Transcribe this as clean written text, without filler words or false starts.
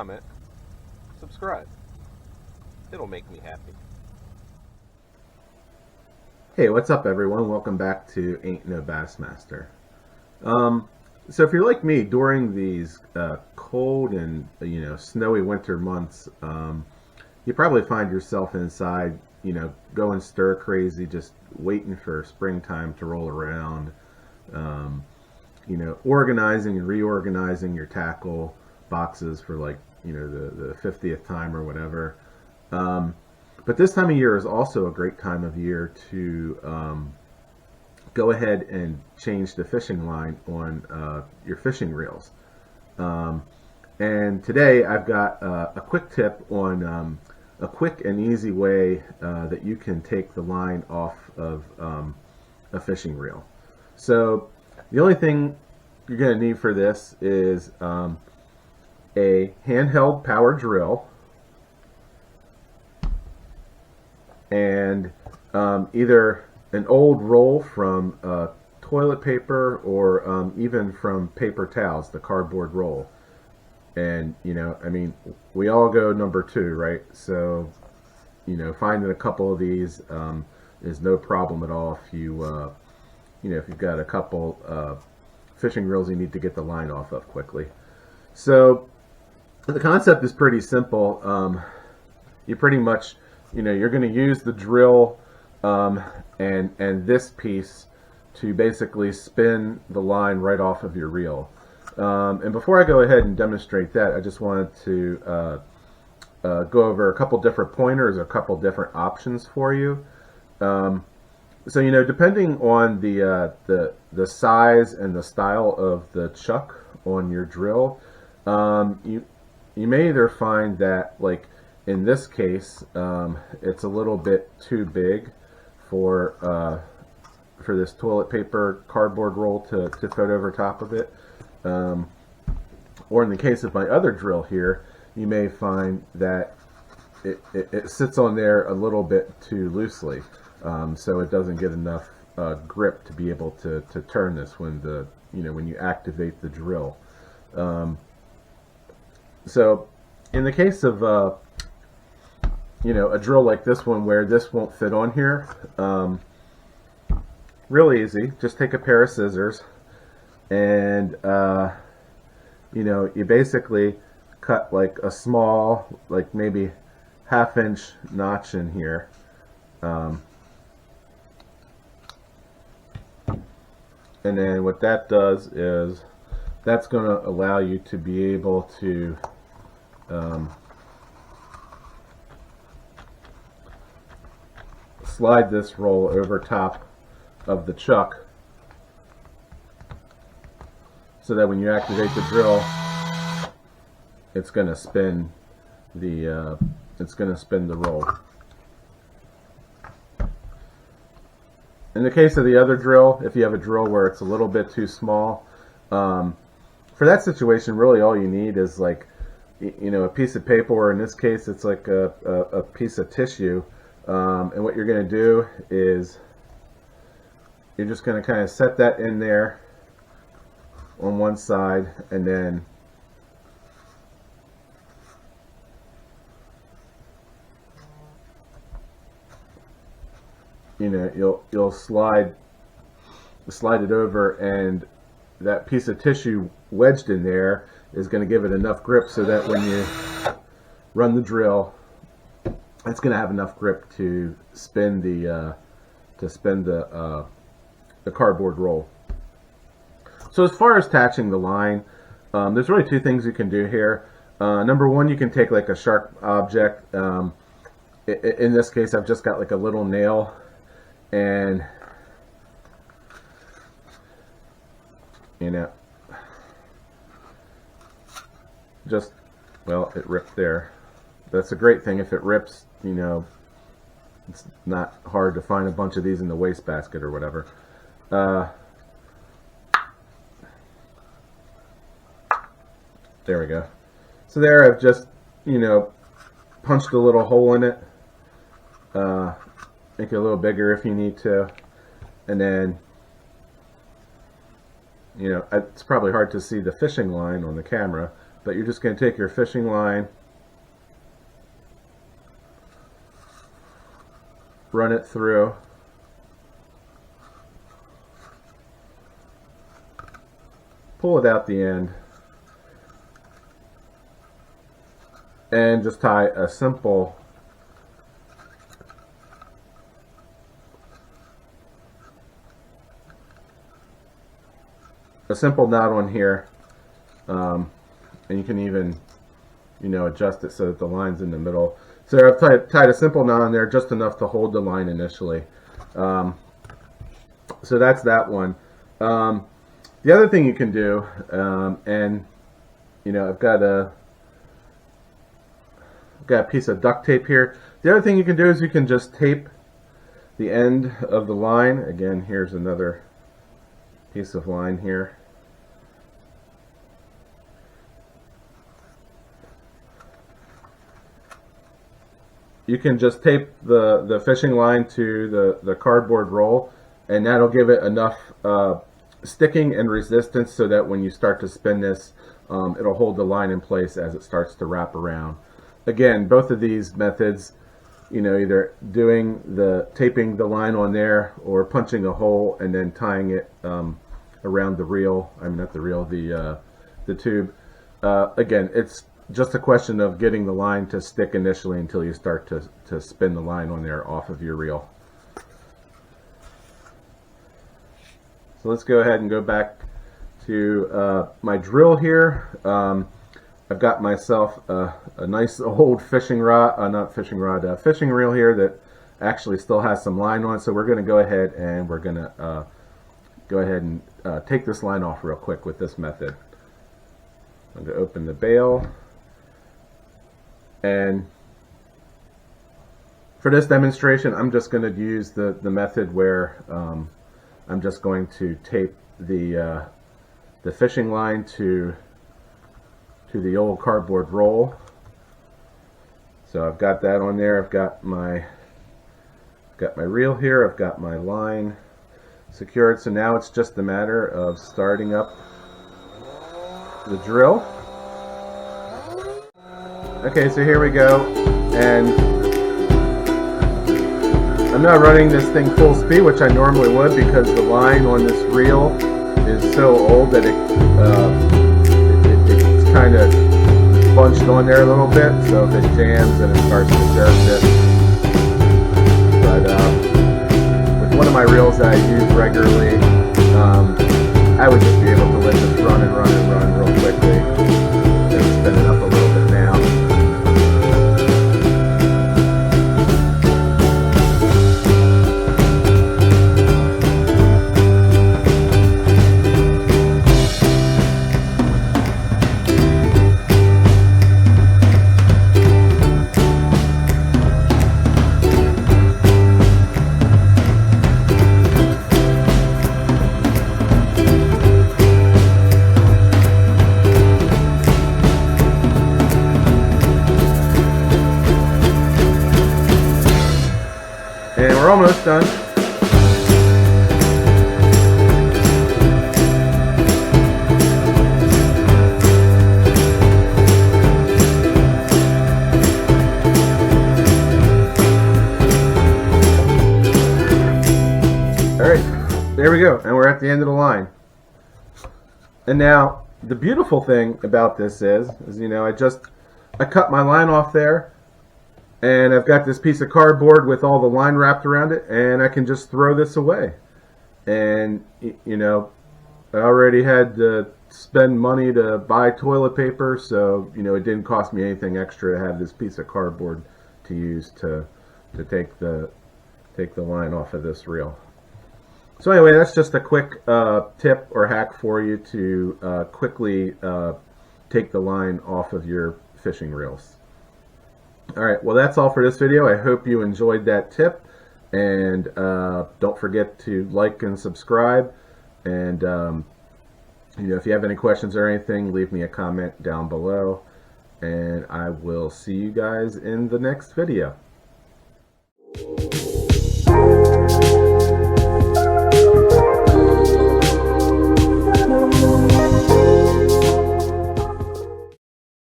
comment, subscribe. It'll make me happy. Hey, what's up, everyone? Welcome back to Ain't No Bassmaster. So if you're like me, during these cold and snowy winter months, you probably find yourself inside, going stir crazy, just waiting for springtime to roll around. Organizing and reorganizing your tackle boxes for the 50th time or whatever. But this time of year is also a great time of year to go ahead and change the fishing line on your fishing reels. And today I've got a quick tip on a quick and easy way that you can take the line off of a fishing reel. So the only thing you're going to need for this is a handheld power drill and either an old roll from toilet paper or even from paper towels, the cardboard roll. And we all go number 2, right? So finding a couple of these is no problem at all if you if you've got a couple fishing reels you need to get the line off of quickly. So the concept is pretty simple. You pretty much you're going to use the drill and this piece to basically spin the line right off of your reel. And before I go ahead and demonstrate that, I just wanted to go over a couple different pointers, a couple different options for you. So depending on the size and the style of the chuck on your drill, you may either find that, like in this case, it's a little bit too big for this toilet paper cardboard roll to fit over top of it. Or in the case of my other drill here, you may find that it sits on there a little bit too loosely, so it doesn't get enough grip to be able to turn this when when you activate the drill. So in the case of a drill like this one where this won't fit on here, real easy. Just take a pair of scissors and you basically cut like a small, like maybe 1/2 inch notch in here. And then what that does is that's going to allow you to be able to slide this roll over top of the chuck, so that when you activate the drill, it's going to spin the roll. In the case of the other drill, if you have a drill where it's a little bit too small, for that situation, really all you need is like a piece of paper, or in this case, it's like a piece of tissue. And what you're going to do is you're just going to kind of set that in there on one side, and then you'll slide it over, and that piece of tissue wedged in there is going to give it enough grip so that when you run the drill, it's going to have enough grip to spin the cardboard roll. So as far as attaching the line, there's really 2 things you can do here. Number 1, you can take like a sharp object. In this case, I've just got like a little nail, and it ripped there. That's a great thing. If it rips, it's not hard to find a bunch of these in the wastebasket or whatever. There we go. So there I've just, punched a little hole in it. Make it a little bigger if you need to. And then, it's probably hard to see the fishing line on the camera, but you're just going to take your fishing line, run it through, pull it out the end, and just tie a simple knot on here, and you can even, you know, adjust it so that the line's in the middle. So I've tied a simple knot on there, just enough to hold the line initially. So that's that one. The other thing you can do, and you know, I've got a piece of duct tape here. The other thing you can do is you can just tape the end of the line. Again, here's another piece of line here. You can just tape the fishing line to the cardboard roll, and that'll give it enough sticking and resistance so that when you start to spin this, it'll hold the line in place as it starts to wrap around. Again, both of these methods, you know, either taping the line on there or punching a hole and then tying it around the reel. I mean, not the reel, the tube. Again, it's just a question of getting the line to stick initially until you start to spin the line on there off of your reel. So let's go ahead and go back to my drill here. I've got myself a nice old fishing rod, fishing reel here that actually still has some line on it. So we're going to go ahead and take this line off real quick with this method. I'm going to open the bail, and for this demonstration I'm just going to use the method where I'm just going to tape the fishing line to the old cardboard roll. So I've got that on there. I've got my reel here. I've got my line secured. So now it's just a matter of starting up the drill. Okay, so here we go, and I'm not running this thing full speed, which I normally would, because the line on this reel is so old that it's kind of bunched on there a little bit, so if it jams and it starts to jerk it. But with one of my reels that I use regularly, I would just be able to let this run and run and run real quickly and spin it up a little bit now. And we're almost done. Alright, there we go. And we're at the end of the line. And now, the beautiful thing about this is you know, I cut my line off there, and I've got this piece of cardboard with all the line wrapped around it, and I can just throw this away. And you know, I already had to spend money to buy toilet paper, so you know, it didn't cost me anything extra to have this piece of cardboard to use to take the line off of this reel. So anyway, that's just a quick tip or hack for you to quickly take the line off of your fishing reels. Alright, well that's all for this video. I hope you enjoyed that tip, and don't forget to like and subscribe, and you know, if you have any questions or anything, leave me a comment down below, and I will see you guys in the next video.